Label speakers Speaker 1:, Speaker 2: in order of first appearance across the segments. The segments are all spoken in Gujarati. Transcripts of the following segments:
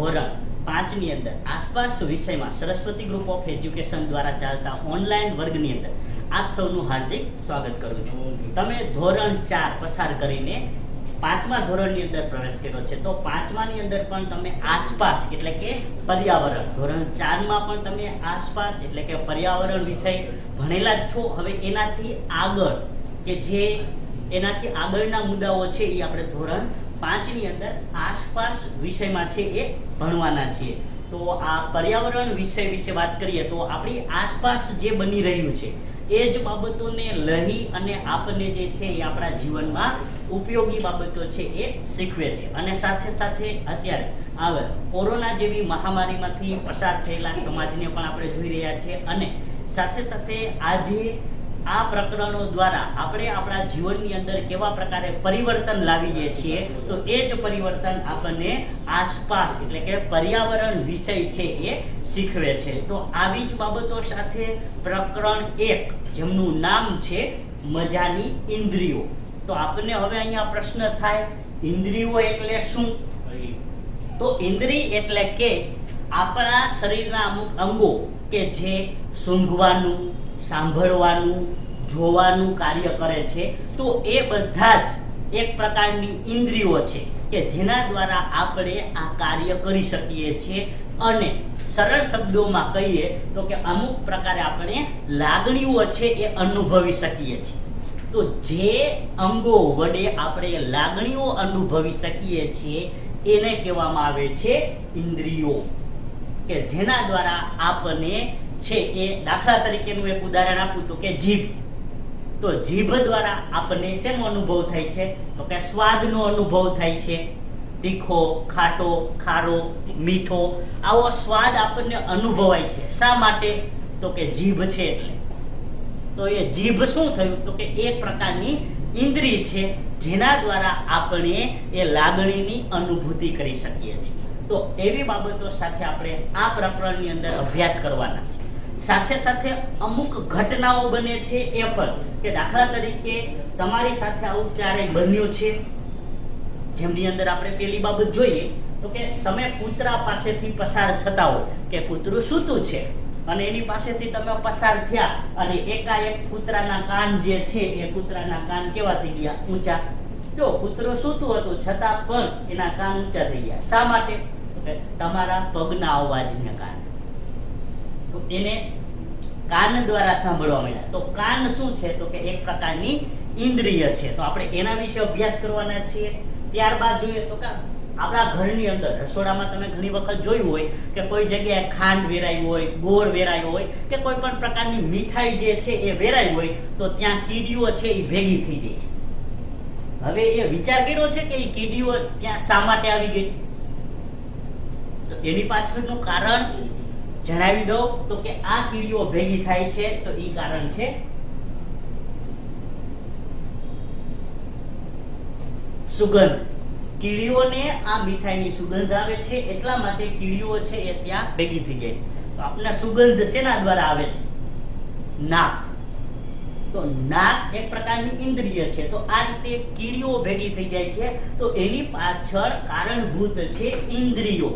Speaker 1: ધોરણ 5 ની અંદર આસપાસ વિષયમાં સરસ્વતી ગ્રુપ ઓફ એજ્યુકેશન દ્વારા ચાલતા ઓનલાઈન વર્ગની અંદર આપ સૌનું હાર્દિક સ્વાગત કરું છું. તમે ધોરણ 4 પસાર કરીને 5મા ધોરણની અંદર પ્રવેશ કર્યો છે, તો 5માની અંદર પણ તમે આસપાસ એટલે કે પર્યાવરણ, ધોરણ 4માં પણ તમે આસપાસ એટલે કે પર્યાવરણ વિષય ભણેલા જ છો. હવે એનાથી આગળ કે જે એનાથી આગળના મુદ્દાઓ છે એ આપણે ધોરણ 5ની અંદર આસપાસ વિષયમાં છે એ ભણવાના છીએ. તો આ પર્યાવરણ વિષય વિશે વાત કરીએ તો આપણી આસપાસ જે બની રહ્યું છે એ જ બાબતોને લઈ અને આપણને જે છે એ આપણા જીવનમાં ઉપયોગી બાબતો છે એ શીખવે છે. અને સાથે સાથે અત્યારે આવે કોરોના જેવી મહામારીમાંથી પસાર થયેલા સમાજને પણ આપણે જોઈ રહ્યા છીએ અને સાથે સાથે આજે આ પ્રકરણો દ્વારા આપણે આપણા જીવનની અંદર કેવા પ્રકારે પરિવર્તન લાવીએ છીએ, તો એ જ પરિવર્તન આપણને આસપાસ એટલે કે પર્યાવરણ વિષય છે એ શીખવે છે. તો આવી જ બાબતો સાથે પ્રકરણ 1 જેમનું નામ છે મજાની ઇન્દ્રિયો. તો આપણને હવે અહીંયા પ્રશ્ન થાય, ઇન્દ્રિયો એટલે શું? તો ઇન્દ્રિય એટલે કે આપણા શરીરના અમુક અંગો કે જે સૂંઘવાનું, સાંભળવાનું, જોવાનું કાર્ય કરે છે. તો એ બધા જ એક પ્રકારની ઇન્દ્રિયો છે કે જેના દ્વારા આપણે આ કાર્ય કરી શકીએ છીએ. અને સરળ શબ્દોમાં કહીએ તો કે અમુક પ્રકારે આપણે લાગણીઓ છે એ અનુભવી શકીએ છીએ. તો જે અંગો વડે આપણે લાગણીઓ અનુભવી શકીએ છીએ એને કહેવામાં આવે છે ઇન્દ્રિયો, કે જેના દ્વારા આપણને છે એ દાખલા તરીકેનું એક ઉદાહરણ આપું તો કે જીભ. તો જીભ દ્વારા આપણને શેનો અનુભવ થાય છે? તો કે સ્વાદનો અનુભવ થાય છે. તીખો, ખાટો, ખારો, મીઠો આવો સ્વાદ આપણને અનુભવાય છે. શા માટે? તો કે જીભ છે એટલે. તો એ જીભ શું થયું? તો કે એક પ્રકારની ઇન્દ્રિય છે જેના દ્વારા આપણે એ લાગણીની અનુભૂતિ કરી શકીએ છીએ. તો એવી બાબતો સાથે આપણે આ પ્રકરણની અંદર અભ્યાસ કરવાના છે. સાથે સાથે અમુક ઘટનાઓ બને છે એ પણ, કે દાખલા તરીકે તમારી સાથે આવું ક્યારેય બન્યું છે? જેમની અંદર આપણે પહેલી બાબત જોઈએ તો કે તમે કૂતરા પાસેથી પસાર થતા હો, કે કૂતરું સૂતું છે અને એની પાસેથી તમે પસાર થયા અને એકાએક કૂતરાના કાન જે છે એ કૂતરાના કાન કેવા થઈ ગયા? ઊંચા. જો કૂતરો સૂતું હતું છતાં પણ એના કાન ઊંચા થઈ ગયા. શા માટે? તો કે તમારા પગના અવાજને કારણે. તો એને કાન દ્વારા સાંભળવા મળ્યા. તો કાન શું છે? તો કે એક પ્રકારની ઇન્દ્રિય છે. તો આપણે એના વિશે અભ્યાસ કરવાના છીએ. ત્યારબાદ જોઈએ તો કે આપણા ઘરની અંદર રસોડામાં તમે ઘણી વખત જોયું હોય કે કોઈ જગ્યાએ ખાંડ વેરાયું હોય, ગોળ વેરાયો હોય કે કોઈ પણ પ્રકારની મીઠાઈ જે છે એ વેરાઈ હોય તો ત્યાં કીડીઓ છે એ ભેગી થઈ જાય છે. હવે એ વિચાર કર્યો છે કે એ કીડીઓ ત્યાં શા માટે આવી ગઈ? તો એની પાછળનું કારણ જણાવી દઉં તો કે આ કીડીઓ ભેગી થાય છે તો એ કારણ છે સુગંધ. કીડીઓને આ મીઠાઈની સુગંધ આવે છે એટલા માટે કીડીઓ છે એ ત્યાં ભેગી થઈ જાય છે. તો આપણને સુગંધ શેના દ્વારા આવે છે? નાક. તો નાક એક પ્રકારની ઇન્દ્રિય છે. તો આ રીતે કીડીઓ ભેગી થઈ જાય છે તો એની પાછળ કારણભૂત છે ઇન્દ્રિયો.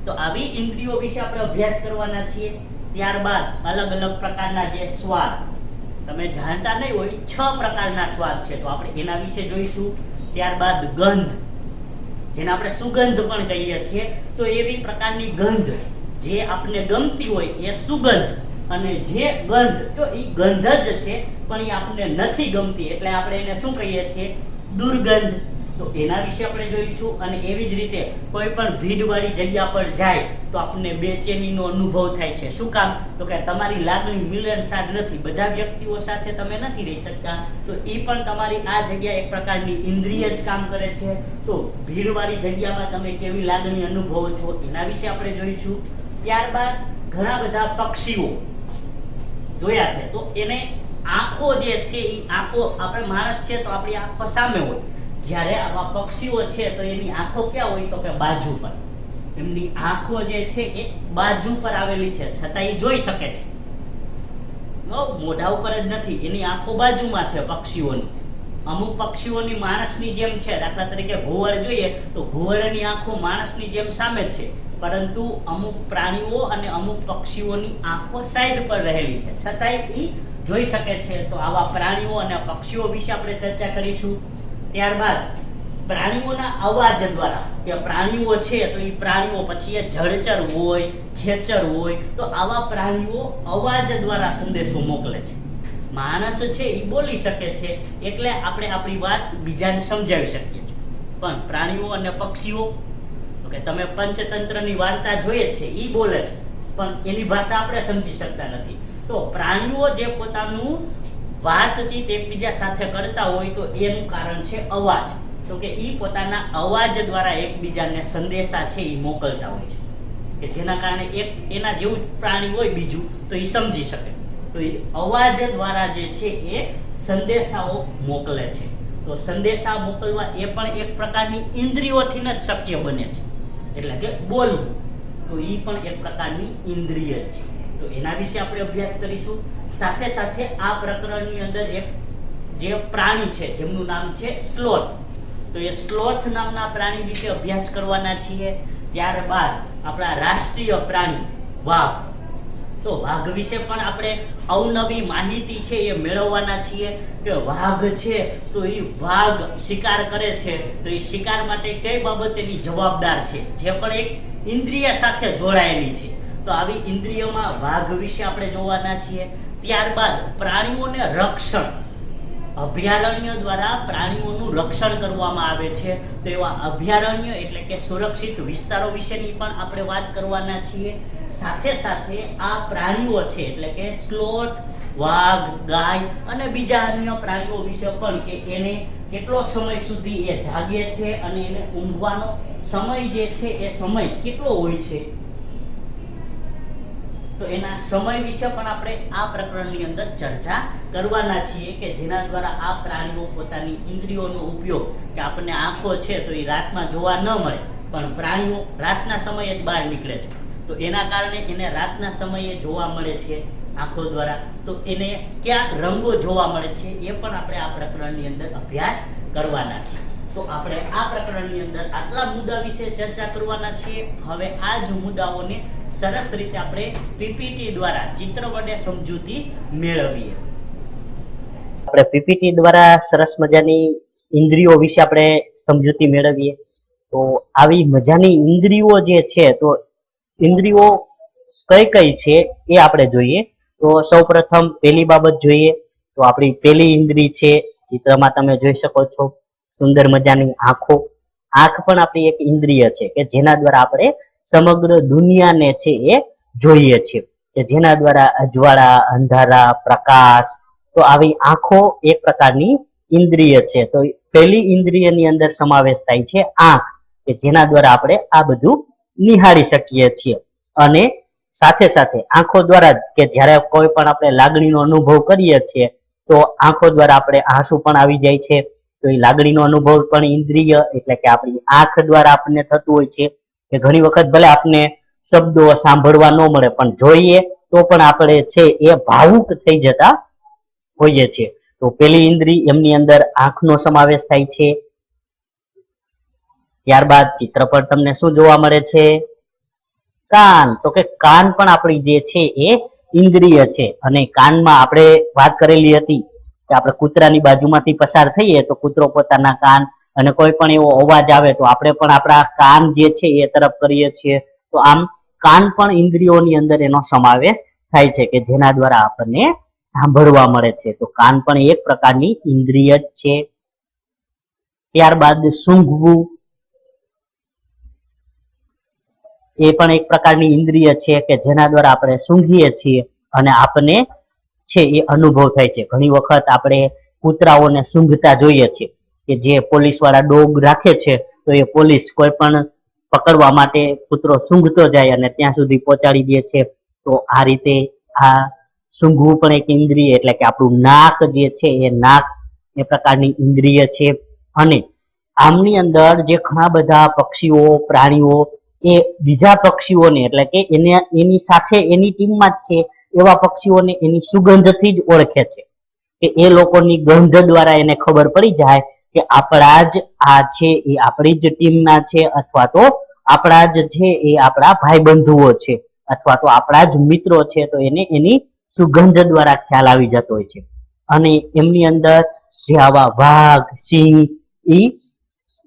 Speaker 1: તો આવી ઇન્દ્રિયો વિશે આપણે અભ્યાસ કરવાના છીએ. ત્યારબાદ અલગ અલગ પ્રકારના જે સ્વાદ, તમે જાણતા નહીં હોય 6 પ્રકારના સ્વાદ છે, તો આપણે એના વિશે જોઈશું. ત્યારબાદ ગંધ, જેને આપણે સુગંધ પણ કહીએ છીએ. તો એવી પ્રકારની ગંધ જે આપણને ગમતી હોય એ સુગંધ, અને જે ગંધ જો એ ગંધ જ છે પણ એ આપણને નથી ગમતી એટલે આપણે એને શું કહીએ છીએ? દુર્ગંધ. તો એના વિશે આપણે જોઈશું. અને એવી જ રીતે કોઈ પણ ભીડવાળી જગ્યા પર જાય તો આપણને બેચેનીનો અનુભવ થાય છે. શું કામ? તો કે તમારી લાગણી મિલનસાર નથી, બધા વ્યક્તિઓ સાથે તમે નથી રહી શકતા. તો એ પણ તમારી આ જગ્યા એક પ્રકારની ઇન્દ્રિય જ કામ કરે છે. તો ભીડવાળી જગ્યામાં તમે કેવી લાગણી અનુભવો છો એના વિશે આપણે જોઈશું. ત્યારબાદ ઘણા બધા પક્ષીઓ જોયા છે. તો એને આંખો જે છે એ આંખો, આપણે માણસ છે તો આપણી આંખો સામે હોય, જ્યારે આવા પક્ષીઓ છે તો એની આંખો ક્યાં હોય? તો કે બાજુ પર. એમની આંખો જે છે એ બાજુ પર આવેલી છે છતાં એ જોઈ શકે છે, મોઢા ઉપર જ નથી, એની આંખો બાજુમાં છે પક્ષીઓની. અમુક પક્ષીઓની માણસની જેમ છે. દાખલા તરીકે ઘુવડ જોઈએ તો ઘુવડની આંખો માણસની જેમ સામે જ છે, પરંતુ અમુક પ્રાણીઓ અને અમુક પક્ષીઓની આંખો સાઈડ પર રહેલી છે, છતાંય એ જોઈ શકે છે. તો આવા પ્રાણીઓ અને પક્ષીઓ વિશે આપણે ચર્ચા કરીશું. ત્યારબાદ પ્રાણીઓના અવાજ દ્વારા, કે પ્રાણીઓ છે તો એ પ્રાણીઓ પછી એ જળચર હોય, ખેચર હોય, તો આવા પ્રાણીઓ અવાજ દ્વારા સંદેશો મોકલે છે. માણસ છે એ બોલી શકે છે, એટલે આપણે આપણી વાત બીજાને સમજાવી શકીએ છીએ. પણ પ્રાણીઓ અને પક્ષીઓ, કે તમે પંચતંત્રની વાર્તા જોઈએ છે, એ બોલે છે, પણ એની ભાષા આપણે સમજી શકતા નથી. તો પ્રાણીઓ જે પોતાનું વાતચીત એકબીજા સાથે કરતા હોય તો એનું કારણ છે અવાજ. તો કે એ પોતાના અવાજ દ્વારા એકબીજાને સંદેશા છે એ મોકલતા હોય છે, કે જેના કારણે એક એના જેવું જ પ્રાણી હોય બીજું તો એ સમજી શકે. તો એ અવાજ દ્વારા જે છે એ સંદેશાઓ મોકલે છે. તો સંદેશા મોકલવા એ પણ એક પ્રકારની ઇન્દ્રિયોથી જ શક્ય બને છે, એટલે કે બોલવું, તો એ પણ એક પ્રકારની ઇન્દ્રિય છે. તો એના વિશે આપણે અભ્યાસ કરીશું. સાથે સાથે આ પ્રકરણની અંદર એક જે પ્રાણી છે જેમનું નામ છે સ્લોથ, તો એ સ્લોથ નામના પ્રાણી વિશે અભ્યાસ કરવાના છીએ. ત્યારબાદ આપણા રાષ્ટ્રીય પ્રાણી વાઘ, તો વાઘ વિશે પણ આપણે અવનવી માહિતી છે એ મેળવવાના છીએ. કે વાઘ છે તો એ વાઘ શિકાર કરે છે, તો એ શિકાર માટે કઈ બાબત એની જવાબદાર છે, જે પણ એક ઇન્દ્રિય સાથે જોડાયેલી છે. તો આવી ઇન્દ્રિયોમાં વાઘ વિશે આપણે જોવાના છીએ. ત્યારબાદ પ્રાણીઓને રક્ષણ, અભયારણ્ય દ્વારા પ્રાણીઓનું રક્ષણ કરવામાં આવે છે, તો એવા અભયારણ્ય એટલે કે સુરક્ષિત વિસ્તારો વિશેની પણ આપણે વાત કરવાના છીએ. સાથે સાથે આ પ્રાણીઓ છે એટલે કે સ્લોથ, વાઘ, ગાય અને બીજા અન્ય પ્રાણીઓ વિશે પણ, કે એને કેટલો સમય સુધી એ જાગે છે અને એને ઊંઘવાનો સમય જે છે એ સમય કેટલો હોય છે, તો એના સમય વિશે પણ આપણે આ પ્રકરણની અંદર ચર્ચા કરવાના છીએ. કે જેના દ્વારા આ પ્રાણીઓ પોતાની ઇન્દ્રિયોનો ઉપયોગ, કે આપણને આંખો છે તો એ રાતમાં જોવા ન મળે, પણ પ્રાણીઓ રાતના સમયે જ બહાર નીકળે છે, તો એના કારણે એને રાતના સમયે જોવા મળે છે આંખો દ્વારા. તો એને ક્યાંક રંગો જોવા મળે છે, એ પણ આપણે આ પ્રકરણની અંદર અભ્યાસ કરવાના છીએ. તો આપણે આ પ્રકરણની અંદર આટલા મુદ્દા વિશે ચર્ચા કરવાના છીએ. હવે આ જ મુદ્દાઓને સરસ રીતે આપણે પીપીટી દ્વારા ચિત્ર વડે સમજૂતી મેળવીએ. આપણે પીપીટી દ્વારા સરસ મજાની ઇન્દ્રિયો વિશે આપણે સમજૂતી મેળવીએ. તો આવી મજાની ઇન્દ્રિયો જે છે, તો ઇન્દ્રિયો કઈ કઈ છે એ આપણે જોઈએ. તો સૌપ્રથમ પહેલી બાબત જોઈએ તો આપણી પહેલી ઇન્દ્રિય છે, ચિત્રમાં તમે જોઈ શકો છો, સુંદર મજાની આંખો. આંખ પણ આપણી એક ઇન્દ્રિય છે, કે જેના દ્વારા આપણે સમગ્ર દુનિયાને છે એ જોઈએ છીએ, કે જેના દ્વારા અજવાળા, અંધારા, પ્રકાશ, તો આવી આંખો એક પ્રકારની ઇન્દ્રિય છે. તો પહેલી ઇન્દ્રિયની અંદર સમાવેશ થાય છે આંખ, કે જેના દ્વારા આપણે આ બધું નિહાળી શકીએ છીએ. અને સાથે સાથે આંખો દ્વારા કે જ્યારે કોઈ પણ આપણે લાગણીનો અનુભવ કરીએ છીએ, તો આંખો દ્વારા આપણે આંસુ પણ આવી જાય છે, તો એ લાગણીનો અનુભવ પણ ઇન્દ્રિય એટલે કે આપણી આંખ દ્વારા આપણને થતું હોય છે. કે ઘણી વખત ભલે આપને શબ્દો સાંભળવા ન મળે, પણ જોઈએ તો પણ આપણે છે એ ભાવુક થઈ જતા હોઈએ છીએ. તો પેલી ઇન્દ્રિય એમની અંદર આંખનો સમાવેશ થાય છે. ત્યારબાદ ચિત્ર પર તમને શું જોવા મળે છે? કાન. તો કે કાન પણ આપણી જે છે એ ઇન્દ્રિય છે. અને કાનમાં આપણે વાત કરેલી હતી કે આપણે કૂતરાની બાજુમાંથી પસાર થઈએ તો કૂતરો પોતાના કાન, અને કોઈ પણ એવો અવાજ આવે તો આપણે પણ આપણા કાન જે છે એ તરફ કરીએ છીએ. તો આમ કાન પણ ઇન્દ્રિયોની અંદર એનો સમાવેશ થાય છે, કે જેના દ્વારા આપણને સાંભળવા મળે છે. તો કાન પણ એક પ્રકારની ઇન્દ્રિય જ છે. ત્યારબાદ સૂંઘવું, એ પણ એક પ્રકારની ઇન્દ્રિય છે, કે જેના દ્વારા આપણે સૂંઘીએ છીએ અને આપણને છે એ અનુભવ થાય છે. ઘણી વખત આપણે કૂતરાઓને સૂંઘતા જોઈએ છીએ, કે જે પોલીસ વાળા ડોગ રાખે છે, તો એ પોલીસ કોઈ પણ પકડવા માટે કૂતરો સૂંઘતો જાય અને ત્યાં સુધી પહોંચાડી દે છે. તો આ રીતે આ સૂંઘવું પણ એક ઇન્દ્રિય એટલે કે આપણું નાક જે છે એ નાક એ પ્રકારની ઇન્દ્રિય છે. અને આમની અંદર જે ઘણા બધા પક્ષીઓ, પ્રાણીઓ એ બીજા પક્ષીઓને એટલે કે એની સાથે એની ટીમમાં જ છે એવા પક્ષીઓને એની સુગંધથી જ ઓળખે છે.
Speaker 2: કે એ લોકોની ગંધ દ્વારા એને ખબર પડી જાય કે આપણા જ આ છે એ આપણી જ ટીમના છે, અથવા તો આપણા જ છે એ આપણા ભાઈ બંધુઓ છે, અથવા તો આપણા જ મિત્રો છે. તો એને એની સુગંધ દ્વારા ખ્યાલ આવી જતો હોય છે. અને એમની અંદર જે આવા વાઘ, સિંહ, ઈ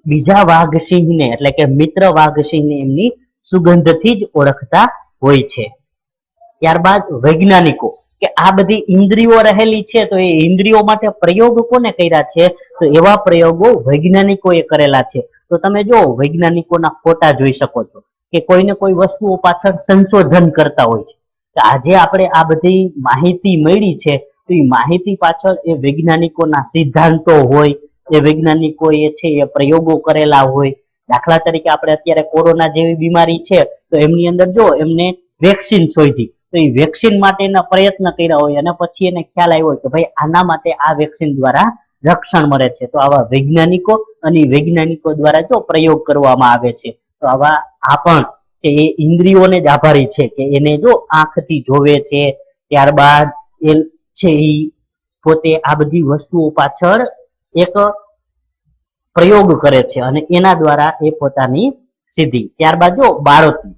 Speaker 2: બીજા વાઘ સિંહને એટલે કે મિત્ર વાઘ સિંહને એમની સુગંધથી જ ઓળખતા હોય છે. ત્યારબાદ વૈજ્ઞાનિકો, કે આ બધી ઇન્દ્રિયો રહેલી છે, તો એ ઇન્દ્રિયો માટે પ્રયોગ કોને કર્યા છે? તો એવા પ્રયોગો વૈજ્ઞાનિકોએ કરેલા છે. તો તમે જો વૈજ્ઞાનિકોના ફોટા જોઈ શકો છો કે કોઈને કોઈ વસ્તુઓ પાછળ સંશોધન કરતા હોય છે. તો આજે આપણે આ બધી માહિતી મળી છે, તો એ માહિતી પાછળ એ વૈજ્ઞાનિકોના સિદ્ધાંતો હોય, એ વૈજ્ઞાનિકોએ છે એ પ્રયોગો કરેલા હોય. દાખલા તરીકે આપણે અત્યારે કોરોના જેવી બીમારી છે, તો એમની અંદર જો એમને વેક્સિન શોધી, તો એ વેક્સિન માટેના પ્રયત્ન કર્યા હોય અને પછી એને ખ્યાલ આવ્યો કે ભાઈ આના માટે આ વેક્સિન દ્વારા રક્ષણ મળે છે. તો આવા વૈજ્ઞાનિકો અને વૈજ્ઞાનિકો દ્વારા જો પ્રયોગ કરવામાં આવે છે, તો આવા આ પણ કે એ ઇન્દ્રિયોને જ આભારી છે કે એને જો આંખથી જોવે છે, ત્યારબાદ એ છે એ પોતે આ બધી વસ્તુઓ પાછળ એક પ્રયોગ કરે છે અને એના દ્વારા એ પોતાની સિદ્ધિ. ત્યારબાદ જો બાળોતિયું,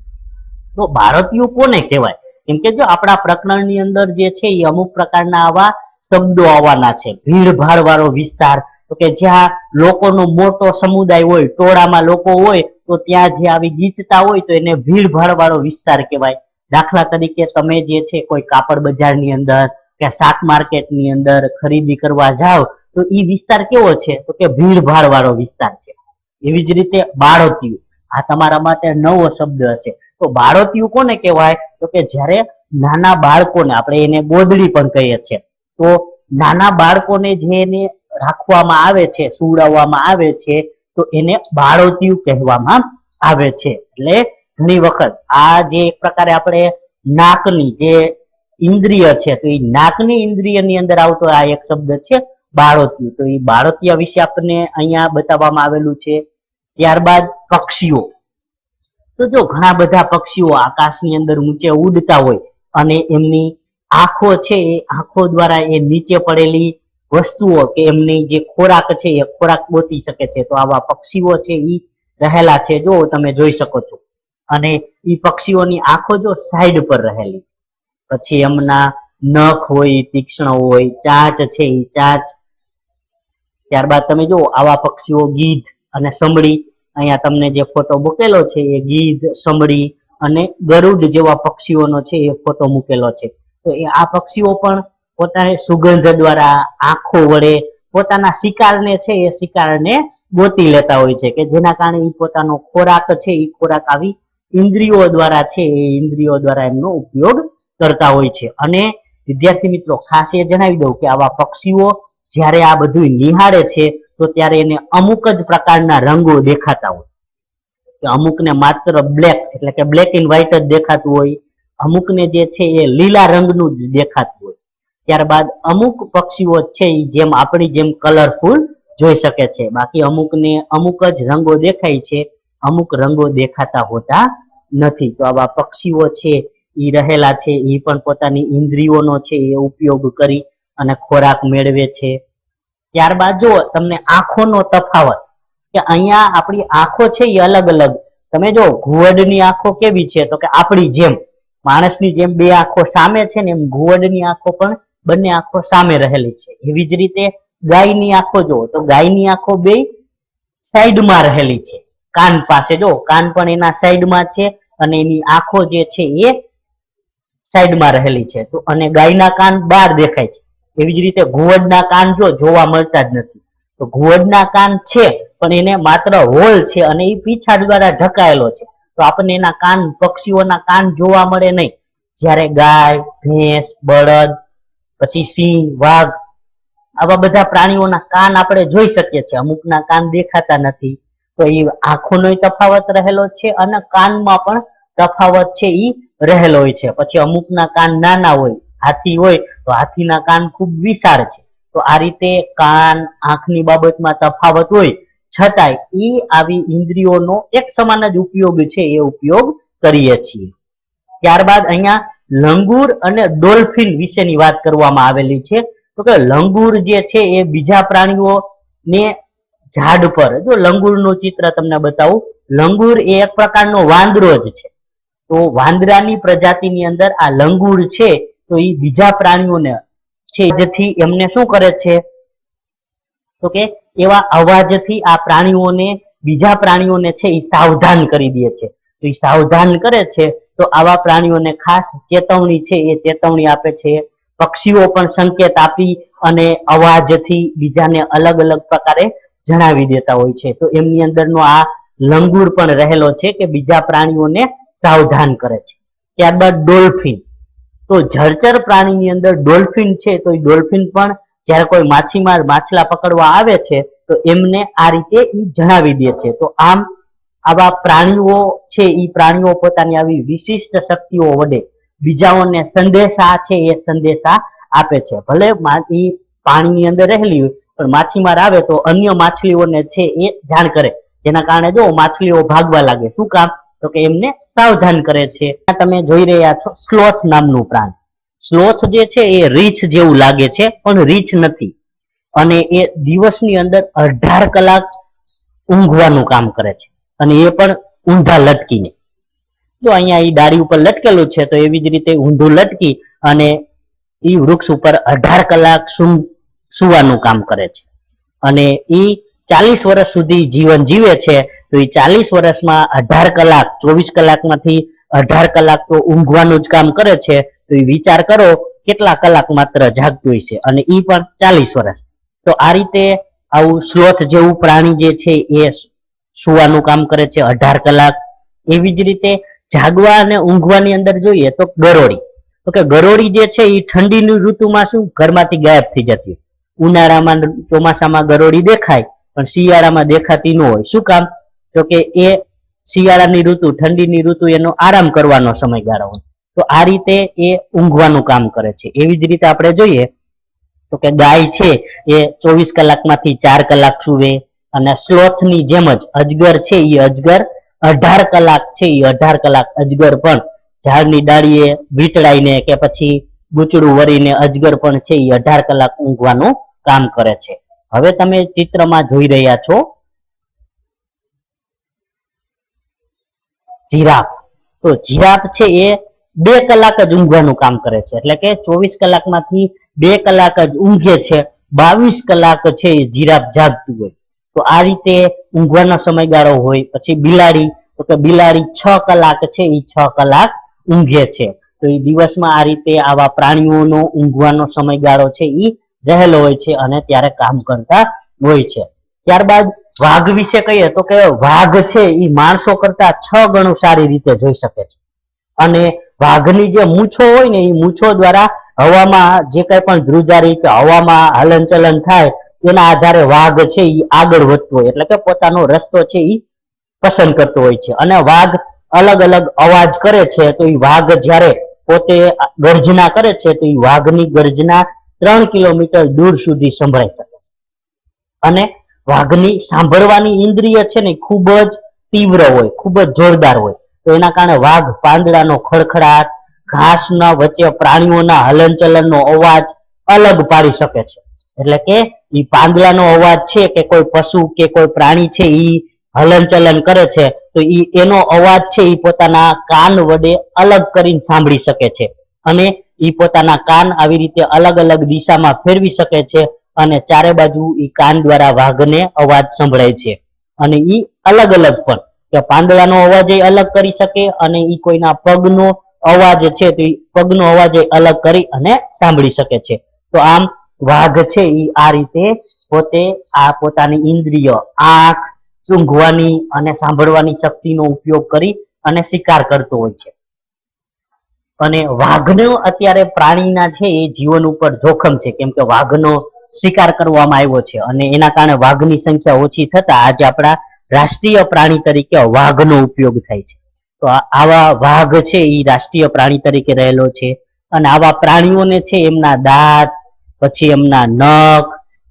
Speaker 2: તો બાળોતિયું કોને કહેવાય? કેમ કે જો આપણા પ્રકરણની અંદર જે છે એ અમુક પ્રકારના આવા શબ્દો આવવાના છે. ભીડભાડ વાળો વિસ્તાર, તો કે જ્યાં લોકોનો મોટો સમુદાય હોય, ટોળામાં લોકો હોય, તો ત્યાં જે આવી ગીચતા હોય તો એને ભીડભાડ વાળો વિસ્તાર કહેવાય. દાખલા તરીકે તમે જે છે કોઈ કાપડ બજારની અંદર કે શાક માર્કેટની અંદર ખરીદી કરવા જાઓ, તો એ વિસ્તાર કેવો છે? તો કે ભીડભાડ વાળો વિસ્તાર છે. એવી જ રીતે બાળોતિયું, આ તમારા માટે નવો શબ્દ હશે. તો બાળોતિયું કોને કહેવાય? તો કે જ્યારે નાના બાળકોને, આપણે એને ગોદડી પણ કહીએ છીએ, તો નાના બાળકોને જેને રાખવામાં આવે છે, સુવડાવવામાં આવે છે, તો એને બાળોતિયું કહેવામાં આવે છે. એટલે ઘણી વખત આ જે એક પ્રકારે આપણે નાકની જે ઇન્દ્રિય છે, તો એ નાકની ઇન્દ્રિયની અંદર આવતો આ એક શબ્દ છે બાળોતિયું. તો એ બાળોતિયા વિશે આપણને અહીંયા બતાવવામાં આવેલું છે. ત્યારબાદ પક્ષીઓ, તો જો ઘણા બધા પક્ષીઓ આકાશની અંદર ઊંચે ઉડતા હોય અને એમની આંખો છે એ આંખો દ્વારા એ નીચે પડેલી વસ્તુઓ કે એમની જે ખોરાક છે એ ખોરાક ગોતી શકે છે. તો આવા પક્ષીઓ છે એ રહેલા છે, જો તમે જોઈ શકો છો. અને એ પક્ષીઓની આંખો જો સાઈડ પર રહેલી, પછી એમના નખ હોય તીક્ષ્ણ હોય, ચાંચ છે એ ચાંચ. ત્યારબાદ તમે જો આવા પક્ષીઓ ગીધ અને સમડી, અહીંયા તમને જે ફોટો મૂકેલો છે એ ગીધ, સમડી અને ગરુડ જેવા પક્ષીઓનો છે એ ફોટો મૂકેલો છે. તો એ આ પક્ષીઓ પણ પોતાની સુગંધ દ્વારા આંખો વડે પોતાના શિકારને છે એ શિકારને ગોતી લેતા હોય છે, કે જેના કારણે એ પોતાનો ખોરાક છે એ ખોરાક આવી ઇન્દ્રિયો દ્વારા છે એ ઇન્દ્રિયો દ્વારા એમનો ઉપયોગ કરતા હોય છે. અને વિદ્યાર્થી મિત્રો ખાસ એ જણાવી દઉં કે આવા પક્ષીઓ જ્યારે આ બધું નિહાળે છે, તો ત્યારે એને અમુક જ પ્રકારના રંગો દેખાતા હોય. કે અમુકને માત્ર બ્લેક એટલે કે બ્લેક એન્ડ વ્હાઈટ જ દેખાતું હોય, અમુકને જે છે એ લીલા રંગનું જ દેખાતું હોય. ત્યારબાદ અમુક પક્ષીઓ છે એ જેમ આપણી જેમ કલરફુલ જોઈ શકે છે, બાકી અમુકને અમુક જ રંગો દેખાય છે, અમુક રંગો દેખાતા હોતા નથી. તો આવા પક્ષીઓ છે એ રહેલા છે, એ પણ પોતાની ઇન્દ્રિયોનો છે એ ઉપયોગ કરી અને ખોરાક મેળવે છે. ત્યારબાદ જો તમને આંખોનો તફાવત, કે અહીંયા આપણી આંખો છે એ અલગ અલગ. તમે જો ઘુવડની આંખો કેવી છે? તો કે આપણી જેમ માણસની જેમ બે આંખો સામે છે ને, એમ ઘુવડની આંખો પણ બંને આંખો સામે રહેલી છે. એવી જ રીતે ગાયની આંખો જો, તો ગાયની આંખો બે સાઈડમાં રહેલી છે, કાન પાસે જો કાન પણ એના સાઈડમાં છે અને એની આંખો જે છે એ સાઈડમાં રહેલી છે. તો અને ગાયના કાન બહાર દેખાય છે. એવી જ રીતે ઘુવડના કાન જો જોવા મળતા જ નથી. તો ઘુવડના કાન છે પણ એને માત્ર હોલ છે અને એ પીછાડ દ્વારા ઢકાયેલો છે. તો આપણને એના કાન, પક્ષીઓના કાન જોવા મળે નહીં. જ્યારે ગાય, ભેંસ, બળદ, પછી સિંહ, વાઘ, આવા બધા પ્રાણીઓના કાન આપણે જોઈ શકીએ છીએ, અમુકના કાન દેખાતા નથી. તો એ આંખોનો તફાવત રહેલો છે અને કાનમાં પણ તફાવત છે એ રહેલો હોય છે. પછી અમુકના કાન નાના હોય, હાથી હોય તો હાથીના કાન ખૂબ વિશાળ છે. તો આ રીતે કાન, આંખની બાબતમાં તફાવત હોય છતાંય એ આવી ઇન્દ્રિયોનો એક સમાન જ ઉપયોગ છે એ ઉપયોગ કરીએ છીએ. ત્યારબાદ અહીંયા લંગૂર અને ડોલ્ફિન વિશેની વાત કરવામાં આવેલી છે. તો કે લંગૂર જે છે એ બીજા પ્રાણીઓને ઝાડ પર, જો લંગૂરનું ચિત્ર તમને બતાવું, લંગૂર એ એક પ્રકારનો વાંદરો જ છે. તો વાંદરાની પ્રજાતિની અંદર આ લંગૂર છે તો એ બીજા પ્રાણીઓને છે જેથી એમને શું કરે છે તો કે એવા અવાજથી આ પ્રાણીઓને, બીજા પ્રાણીઓને છે એ સાવધાન કરી દે છે. તો એ સાવધાન કરે છે તો આવા પ્રાણીઓને ખાસ ચેતવણી છે એ ચેતવણી આપે છે. પક્ષીઓ પણ સંકેત આપી અને અવાજથી બીજાને અલગ અલગ પ્રકારે જણાવી દેતા હોય છે. તો એમની અંદરનો આ લંગૂર પણ રહેલો છે કે બીજા પ્રાણીઓને સાવધાન કરે છે. ત્યારબાદ ડોલ્ફિન, તો જળચર પ્રાણીની અંદર ડોલ્ફિન છે તો એ ડોલ્ફિન પણ જ્યારે કોઈ માછીમાર માછલા પકડવા આવે છે તો એમને આ રીતે જણાવી દે છે. તો આમ આવા પ્રાણીઓ છે એ પ્રાણીઓ પોતાની આવી વિશિષ્ટ શક્તિઓ વડે બીજાઓને સંદેશા છે એ સંદેશા આપે છે. ભલે એ પાણીની અંદર રહેલી હોય પણ માછીમાર આવે તો અન્ય માછલીઓને છે એ જાણ કરે, જેના કારણે જો માછલીઓ ભાગવા લાગે. શું કામ? તો કે એમને સાવધાન કરે છે. તમે જોઈ રહ્યા છો સ્લોથ નામનું પ્રાણી. સ્લોથ જે છે એ રીંછ જેવું લાગે છે પણ રીંછ નથી, અને એ દિવસની અંદર 18 કલાક ઊંઘવાનું કામ કરે છે, અને એ પણ ઊંધા લટકીને. જો અહીંયા એ ડાળી ઉપર લટકેલું છે તો એવી જ રીતે ઊંધું લટકી અને એ વૃક્ષ ઉપર 18 કલાક સુવાનું કામ કરે છે. અને એ 40 વર્ષ સુધી જીવન જીવે છે. તો એ 40 વર્ષમાં 18 કલાક, 24 કલાકમાંથી 18 કલાક તો ઊંઘવાનું જ કામ કરે છે. તો એ વિચાર કરો કેટલા કલાક માત્ર જાગતું છે, અને એ પણ 40 વર્ષ. તો આ રીતે આવું સ્લોથ જેવું પ્રાણી જે છે એ સુવાનું કામ કરે છે 18 કલાક. એવી જ રીતે જાગવા અને ઊંઘવાની અંદર જોઈએ તો ગરોળી. તો કે ગરોળી જે છે એ ઠંડીની ઋતુમાં શું ઘરમાંથી ગાયબ થઈ જતી. ઉનાળામાં, ચોમાસામાં ગરોળી દેખાય પણ શિયાળામાં દેખાતી ન હોય. શું કામ? તો કે એ શિયાળાની ઋતુ, ઠંડીની ઋતુ એનો આરામ કરવાનો સમયગાળો હોય. તો આ રીતે એ ઊંઘવાનું કામ કરે છે. એવી જ રીતે આપણે જોઈએ તો કે ગાય છે એ 24 કલાકમાંથી 4 કલાક સૂવે, અને સ્લોથની જેમ જ અજગર છે એ અજગર 18 કલાક છે એ 18 કલાક અજગર પણ ઝાડની ડાળીએ વીંટળાઈને કે પછી ગૂંચડું વળીને અજગર પણ છે એ 18 કલાક ઊંઘવાનું કામ કરે છે. હવે તમે ચિત્રમાં જોઈ રહ્યા છો જીરાફ. તો જીરાફ છે એ 2 કલાક જ ઊંઘવાનું કામ કરે છે, એટલે કે 24 કલાકમાંથી 2 કલાક જ ઊંઘે છે, 22 કલાક છે એ જીરાફ જાગતું હોય. તો આ રીતે ઊંઘવાનો સમયગાળો હોય. પછી બિલાડી, તો કે બિલાડી 6 કલાક છે એ 6 કલાક ઊંઘે છે. તો એ દિવસમાં આ રીતે આવા પ્રાણીઓનો ઊંઘવાનો સમયગાળો છે એ રહેલો હોય છે અને ત્યારે કામ કરતા હોય છે. ત્યારબાદ વાઘ વિશે કહીએ તો કે વાઘ છે એ માણસો કરતા 6 ગણું સારી રીતે જોઈ શકે છે. અને વાઘની જે મૂછો હોય ને એ મૂછો દ્વારા હવામાં જે કઈ પણ ધ્રુજારી કે હવામાં હલનચલન થાય એના આધારે વાઘ છે એ આગળ વધતો હોય, એટલે કે પોતાનો રસ્તો છે એ પસંદ કરતો હોય છે. અને વાઘ અલગ અલગ અવાજ કરે છે. તો એ વાઘ જ્યારે પોતે ગર્જના કરે છે તો એ વાઘની ગર્જના 3 કિલોમીટર દૂર સુધી સંભળાઈ શકે છે. અને વાઘની સાંભળવાની ઇન્દ્રિય છે ને ખૂબ જ તીવ્ર હોય, ખૂબ જ જોરદાર હોય. તો એના કારણે વાઘ પાંદડાનો ખડખડાટ, ઘાસના વચ્ચે પ્રાણીઓના હલનચલનનો અવાજ અલગ પાડી શકે છે. એટલે કે એ પાંદડાનો અવાજ છે કે કોઈ પશુ કે કોઈ પ્રાણી છે એ હલનચલન કરે છે તો એનો અવાજ છે એ પોતાના કાન વડે અલગ કરીને સાંભળી શકે છે. અને એ પોતાના કાન આવી રીતે અલગ અલગ દિશામાં ફેરવી શકે છે, અને ચારે બાજુ એ કાન દ્વારા વાઘને અવાજ સંભળાય છે. અને એ અલગ અલગ પણ, કે પાંદડાનો અવાજ એ અલગ કરી શકે, અને એ કોઈના પગનો અવાજ છે તો એ પગનો અવાજ એ અલગ કરી અને સાંભળી શકે છે. તો આમ વાઘ છે એ આ રીતે પોતે આ પોતાની ઇન્દ્રિય, આંખ, સૂંઘવાની અને સાંભળવાની શક્તિનો ઉપયોગ કરી અને શિકાર કરતો હોય છે. અને વાઘનો અત્યારે પ્રાણીના છે એ જીવન ઉપર જોખમ છે, કેમ કે વાઘનો શિકાર કરવામાં આવ્યો છે અને એના કારણે વાઘની સંખ્યા ઓછી થતા આજે આપણા રાષ્ટ્રીય પ્રાણી તરીકે વાઘનો ઉપયોગ થાય છે. તો આવા વાઘ છે એ રાષ્ટ્રીય પ્રાણી તરીકે રહેલો છે. અને આવા પ્રાણીઓને છે એમના દાંત, પછી એમના નખ,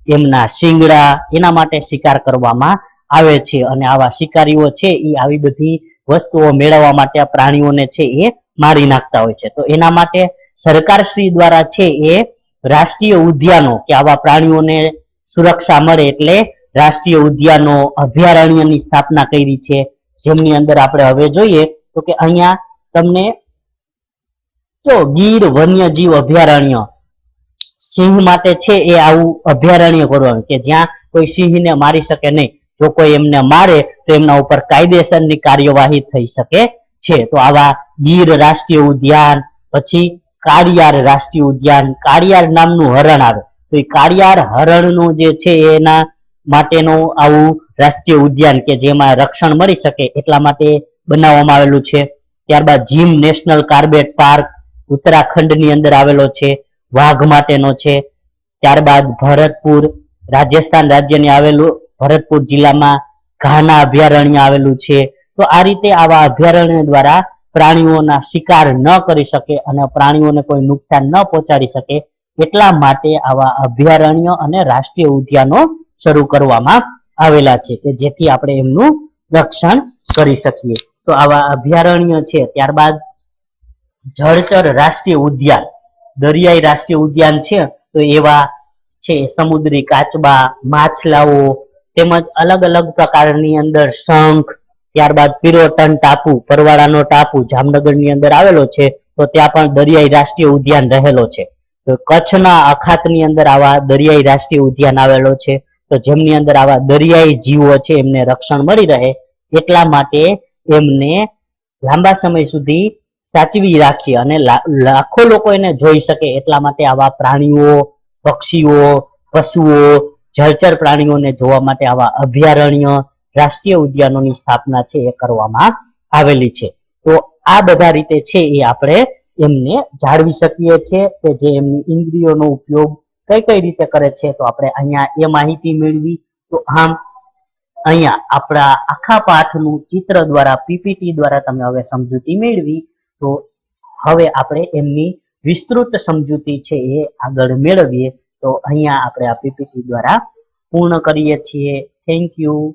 Speaker 2: એમના શિંગડા, એના માટે શિકાર કરવામાં આવે છે. અને આવા શિકારીઓ છે એ આવી બધી વસ્તુઓ મેળવવા માટે આ પ્રાણીઓને છે એ મારી નાખતા હોય છે. તો એના માટે સરકારશ્રી દ્વારા છે એ રાષ્ટ્રીય ઉદ્યાનો કે આવા પ્રાણીઓને સુરક્ષા મળે એટલે રાષ્ટ્રીય ઉદ્યાનો અભયારણ્યની સ્થાપના કરી છે, જેમની અંદર આપણે હવે જોઈએ તો કે અહીંયા તમને જો ગીર વન્યજીવ અભયારણ્ય સિંહ માટે છે એ આવું અભયારણ્ય કરવાનું કે જ્યાં કોઈ સિંહને મારી શકે નહીં. જો કોઈ એમને મારે તો એમના ઉપર કાયદેસરની કાર્યવાહી થઈ શકે છે. તો આવા ગીર રાષ્ટ્રીય ઉદ્યાન, પછી કાળિયાર રાષ્ટ્રીય ઉદ્યાન, કાળિયાર નામનું હરણ આવે તો એ કાળિયાર હરણનું જે છે એના માટેનું આવું રાષ્ટ્રીય ઉદ્યાન કે જેમાં રક્ષણ મળી શકે એટલા માટે બનાવવામાં આવેલું છે. ત્યારબાદ જીમ નેશનલ કાર્બેટ પાર્ક ઉત્તરાખંડની અંદર આવેલો છે, વાઘ માટેનો છે. ત્યારબાદ ભરતપુર રાજસ્થાન રાજ્યની આવેલું ભરતપુર જિલ્લામાં ઘાના અભયારણ્ય આવેલું છે. તો આ રીતે આવા અભયારણ્ય દ્વારા પ્રાણીઓના શિકાર ન કરી શકે અને પ્રાણીઓને કોઈ નુકસાન ન પહોંચાડી શકે એટલા માટે આવા અભયારણ્ય અને રાષ્ટ્રીય ઉદ્યાનો શરૂ કરવામાં આવેલા છે કે જેથી આપણે એમનું રક્ષણ કરી શકીએ. તો આવા અભયારણ્ય છે. ત્યારબાદ જળચર રાષ્ટ્રીય ઉદ્યાન, દરિયાઈ રાષ્ટ્રીય ઉદ્યાન છે તો એવા છે સમુદ્રી કાચબા, માછલાઓ તેમજ અલગ અલગ પ્રકારની અંદર શંખ. ત્યારબાદ પિરોટન ટાપુ, પરવાળાનો ટાપુ જામનગરની અંદર આવેલો છે તો ત્યાં પણ દરિયાઈ રાષ્ટ્રીય ઉદ્યાન રહેલો છે. તો કચ્છના અખાતની અંદર આવા દરિયાઈ રાષ્ટ્રીય ઉદ્યાન આવેલો છે તો જેમની અંદર આવા દરિયાઈ જીવો છે એમને રક્ષણ મળી રહે એટલા માટે એમને લાંબા સમય સુધી સાચવી રાખી અને લાખો લોકો એને જોઈ શકે એટલા માટે આવા પ્રાણીઓ, પક્ષીઓ, પશુઓ, જળચર પ્રાણીઓને જોવા માટે આવા અભયારણ્ય, રાષ્ટ્રીય ઉદ્યાનોની સ્થાપના છે એ કરવામાં આવેલી છે. તો આ બધા રીતે છે એ આપણે એમને જાળવી શકીએ છીએ કે જે એમની ઇન્દ્રિયોનો ઉપયોગ કઈ કઈ રીતે કરે છે તો આપણે અહીંયા એ માહિતી મેળવી. તો આમ અહીંયા આપણા આખા પાઠનું ચિત્ર દ્વારા પીપીટી દ્વારા તમે હવે સમજૂતી મેળવી. તો હવે આપણે એમની વિસ્તૃત સમજૂતી છે એ આગળ મેળવીએ. તો અહીંયા આપણે આ પીપીટી દ્વારા પૂર્ણ કરીએ છીએ. Thank you.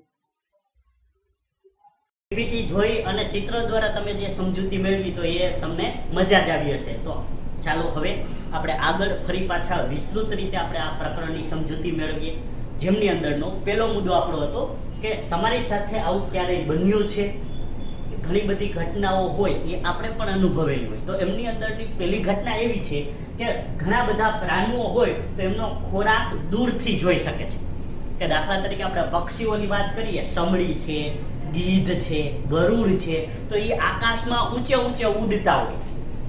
Speaker 1: પીપીટી જોઈ અને ચિત્ર દ્વારા તમે જે સમજૂતી મેળવી તો એ તમને મજા જ આવી હશે. તો ચાલો હવે આપણે આગળ ફરી પાછા વિસ્તૃત રીતે આપણે આ પ્રકરણની સમજૂતી મેળવીએ. જેમની અંદરનો પહેલો મુદ્દો આપણો હતો કે તમારી સાથે આવું ક્યારેય બન્યું છે. ઘણી બધી ઘટનાઓ હોય એ આપણે પણ અનુભવેલી હોય. તો એમની અંદરની પહેલી ઘટના એવી છે કે ઘણા બધા પ્રાણીઓ હોય તો એમનો ખોરાક દૂરથી જોઈ શકે છે. કે દાખલા તરીકે આપણે પક્ષીઓની વાત કરીએ, સમડી છે, ગીધ છે, ગરુડ છે, તો એ આકાશમાં ઊંચે ઊંચે ઉડતા હોય.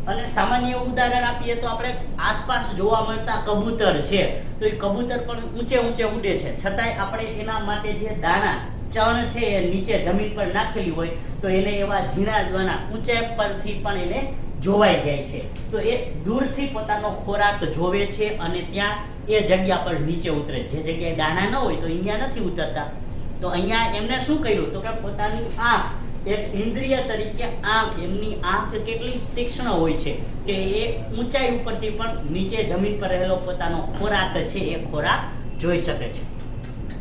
Speaker 1: અને સામાન્ય ઉદાહરણ આપીએ તો આપણે આસપાસ જોવા મળતા કબૂતર છે તો એ કબૂતર પણ ઊંચે ઊંચે ઉડે છે, છતાંય આપણે એના માટે જે દાણા ચણ છે એ નીચે જમીન પર નાખેલી હોય તો એને એવા ઝીણા દાણા ઊંચાઈ પરથી પણ એને જોવાઈ જાય છે. તો એ દૂરથી પોતાનો ખોરાક જોવે છે અને ત્યાં એ જગ્યા પર નીચે ઉતરે. જે જગ્યાએ દાણા ન હોય તો અહીંયા નથી ઉતરતા. તો અહીંયા એમને શું કર્યું તો કે પોતાની આંખ, એક ઇન્દ્રિય તરીકે આંખ, એમની આંખ કેટલી તીક્ષ્ણ હોય છે કે એ ઊંચાઈ ઉપરથી પણ નીચે જમીન પર રહેલો પોતાનો ખોરાક છે એ ખોરાક જોઈ શકે છે.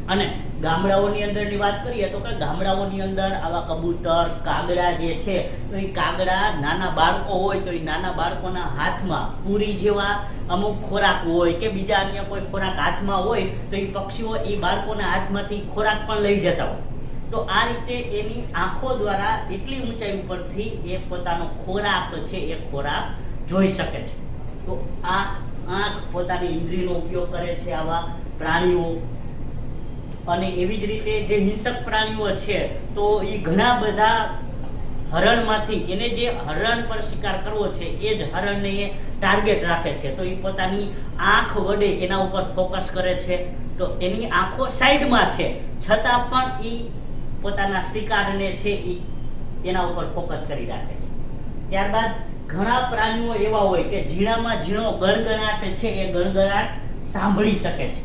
Speaker 1: અને ગામડાઓની અંદરની વાત કરીએ તો કે ગામડાઓની અંદર આવા કબૂતર, કાગડા જે છે તો એ કાગડા નાના બાળકો હોય તો એ નાના બાળકોના હાથમાં પૂરી જેવા અમુક ખોરાક હોય કે બીજા અન્ય કોઈ ખોરાક હાથમાં હોય તો એ પક્ષીઓ એ બાળકોના હાથમાંથી ખોરાક પણ લઈ જતા હોય. તો આ રીતે એની આંખો દ્વારા એટલી ઊંચાઈ ઉપરથી એ પોતાનો ખોરાક છે એ ખોરાક જોઈ શકે છે. તો આ આંખ પોતાની ઇન્દ્રિયનો ઉપયોગ કરે છે આવા પ્રાણીઓ. અને એવી જ રીતે જે હિંસક પ્રાણીઓ છે તો એ ઘણા બધા હરણમાંથી એને જે હરણ પર શિકાર કરવો છે એ જ હરણને એ ટાર્ગેટ રાખે છે. તો એ પોતાની આંખ વડે એના ઉપર ફોકસ કરે છે. તો એની આંખો સાઈડમાં છે છતાં પણ એ પોતાના શિકારને છે એ એના ઉપર ફોકસ કરી રાખે છે. ત્યારબાદ ઘણા પ્રાણીઓ એવા હોય કે ઝીણામાં ઝીણો ગણગણાટ છે એ ગણગણાટ સાંભળી શકે છે.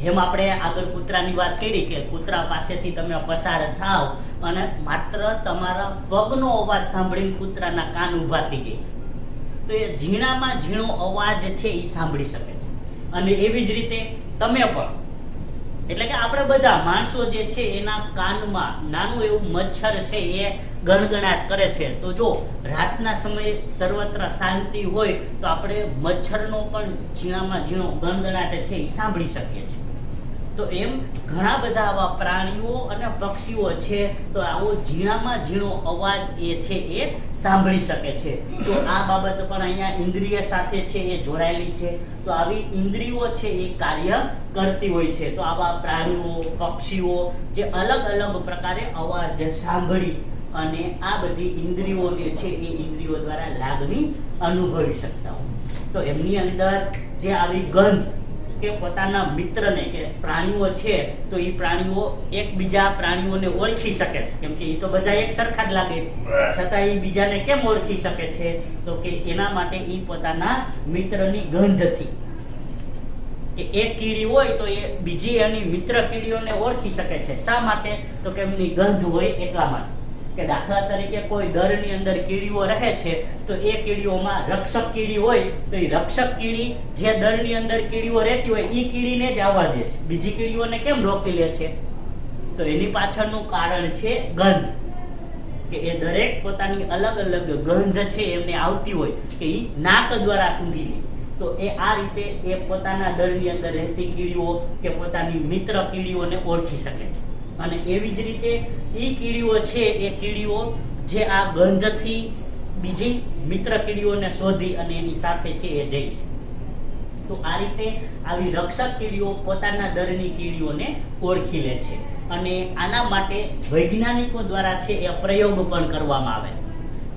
Speaker 1: જેમ આપણે આગળ કૂતરાની વાત કરી કે કૂતરા પાસેથી તમે પસાર થાવ અને માત્ર તમારા પગનો અવાજ સાંભળીને કૂતરાના કાન ઊભા થઈ જાય છે. તો એ ઝીણામાં ઝીણો અવાજ છે એ સાંભળી શકે છે. અને એવી જ રીતે તમે પણ, એટલે કે આપણે બધા માણસો જે છે એના કાનમાં નાનું એવું મચ્છર છે એ ગણગણાટ કરે છે. તો જો રાતના સમયે સર્વત્ર શાંતિ હોય તો આપણે મચ્છરનો પણ ઝીણામાં ઝીણો ગણગણાટ છે એ સાંભળી શકીએ છીએ. તો એમ ઘણા બધા આવા પ્રાણીઓ અને પક્ષીઓ છે તો આવો ઝીણામાં ઝીણો અવાજ એ છે એ સાંભળી શકે છે. તો આ બાબત પણ અહીંયા ઇન્દ્રિય સાથે છે એ જોડાયેલી છે. તો આવી ઇન્દ્રિયો છે એ કાર્ય કરતી હોય છે. તો આવા પ્રાણીઓ પક્ષીઓ જે અલગ અલગ પ્રકારે અવાજ સાંભળી અને આ બધી ઇન્દ્રિયોને છે એ ઇન્દ્રિયો દ્વારા લાગણી અનુભવી શકતા હોય. તો એમની અંદર જે આવી ગંધ કે પોતાના મિત્રને કે પ્રાણીઓ છે તો એ પ્રાણીઓ એકબીજા પ્રાણીઓને ઓળખી શકે છે, કેમ કે એ તો બધા એક સરખા જ લાગે છે, છતાં એ બીજાને કેમ ઓળખી શકે છે? તો કે એના માટે એ પોતાના મિત્રની ગંધથી, કે એક કીડી હોય તો એ બીજી એની મિત્ર કીડીઓને ઓળખી શકે છે. શા માટે? તો કે એમની ગંધ હોય એટલા માટે. કે દાખલા તરીકે કોઈ દરની અંદર કીડીઓ રહે છે તો એ કીડીઓમાં રક્ષક કીડી હોય તો એ રક્ષક કીડી જે દરની અંદર કીડીઓ રહેતી હોય એ કીડીને જ આવવા દે છે, બીજી કીડીઓને કેમ રોકી લે છે? તો એની પાછળનું કારણ છે ગંધ. કે એ દરેક પોતાની અલગ અલગ ગંધ છે એમને આવતી હોય કે એ નાક દ્વારા સૂંઘી લે. તો એ આ રીતે એ પોતાના દરની અંદર રહેતી કીડીઓ કે પોતાની મિત્ર કીડીઓને ઓળખી શકે છે. અને એવી જ રીતે એ કીડીઓ છે એ કીડીઓ જે આ ગંધથી બીજી મિત્ર કીડીઓને શોધી અને એની સાથે છે એ જાય છે. તો આ રીતે આવી રક્ષક કીડીઓ પોતાના દરની કીડીઓને ઓળખી લે છે. અને આના માટે વૈજ્ઞાનિકો દ્વારા છે એ પ્રયોગ પણ કરવામાં આવે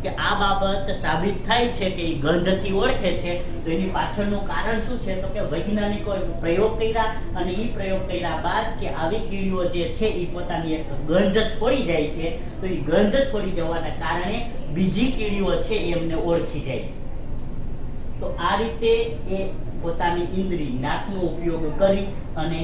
Speaker 1: કે આ બાબત સાબિત થાય છે કે એ ગંધથી ઓળખે છે. તો એની પાછળનું કારણ શું છે? તો કે વૈજ્ઞાનિકોએ પ્રયોગ કર્યા અને એ પ્રયોગ કર્યા બાદ કે આવી કીડીઓ જે છે એ પોતાની એક ગંધ છોડી જાય છે. તો એ ગંધ છોડી જવાના કારણે બીજી કીડીઓ છે એમને ઓળખી જાય છે. તો આ રીતે એ પોતાની ઇન્દ્રિય નાકનો ઉપયોગ કરી અને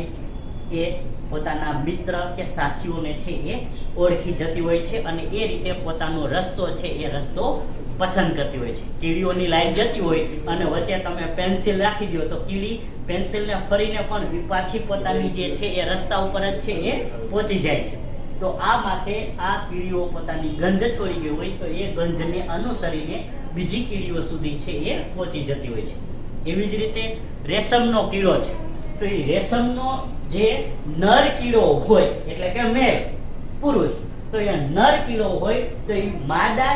Speaker 1: એ પોતાના મિત્ર કે સાથીઓને છે એ ઓળખી જતી હોય છે અને એ રીતે પોતાનો રસ્તો છે એ રસ્તો પસંદ કરતી હોય છે. કીડીઓની લાઈન જતી હોય અને વચ્ચે તમે પેન્સિલ રાખી દો તો કીડી પેન્સિલને ફરીને પણ પાછી પોતાની જે છે એ રસ્તા ઉપર જ છે એ પહોંચી જાય છે. તો આ માટે આ કીડીઓ પોતાની ગંધ છોડી ગઈ હોય તો એ ગંધને અનુસરીને બીજી કીડીઓ સુધી છે એ પહોંચી જતી હોય છે. એવી જ રીતે રેશમનો કીડો છે તો એ રેશમનો જે નર કીડો હોય એટલે કે મેલ પુરુષ, તો એ નર કીડો હોય તો એ માદા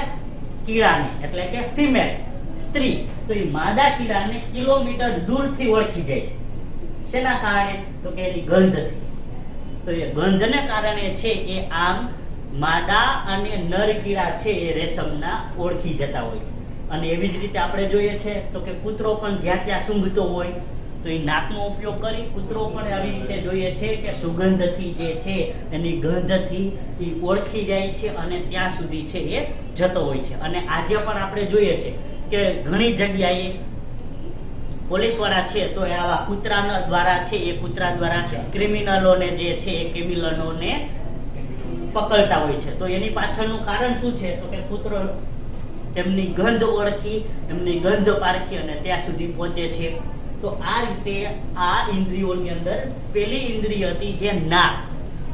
Speaker 1: કીડાને એટલે કે ફિમેલ સ્ત્રી, તો એ માદા કીડાને કિલોમીટર દૂરથી ઓળખી જાય છે. શેના કારણે? તો કે એની ગંધથી. તો એ ગંધને કારણે છે એ આમ માદા અને નર કીડા છે એ રેશમના ઓળખી જતા હોય છે. અને એવી જ રીતે આપણે જોઈએ છે તો કે કૂતરો પણ જ્યાં ત્યાં સૂંઘતો હોય તો એ નાકનો ઉપયોગ કરી કૂતરો પણ આવી રીતે જોઈએ છે કે સુગંધથી જે છે એની ગંધથી એ ઓળખી જાય છે અને ત્યાં સુધી છે એ જતો હોય છે. અને આજે પણ આપણે જોઈએ છે કે ઘણી જગ્યાએ પોલીસવાળા છે તો આવા કૂતરાના દ્વારા છે એ કૂતરા દ્વારા ક્રિમિનલોને જે છે એ ક્રિમિનલોને પકડતા હોય છે. તો એની પાછળનું કારણ શું છે? તો કે કૂતરો એમની ગંધ ઓળખી, એમની ગંધ પારખી અને ત્યાં સુધી પહોંચે છે. તો આ રીતે આ ઇન્દ્રિયોની અંદર પેલી ઇન્દ્રિય હતી જે નાક.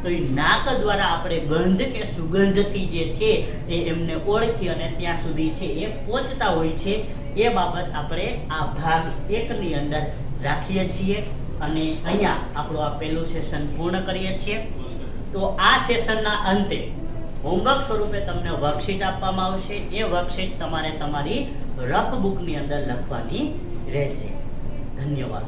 Speaker 1: તો એ નાક દ્વારા આપણે ગંધ કે સુગંધથી જે છે એ એમને ઓળખી અને ત્યાં સુધી છે એ પહોંચતા હોય છે. એ બાબત આપણે આ ભાગ 1 ની અંદર રાખીએ છીએ અને અહીંયા આપણું આ પહેલું સેશન પૂર્ણ કરીએ છીએ. તો આ સેશનના અંતે હોમવર્ક સ્વરૂપે તમને વર્કશીટ આપવામાં આવશે. એ વર્કશીટ તમારે તમારી રફ બુકની અંદર લખવાની રહેશે. ધન્યવાદ.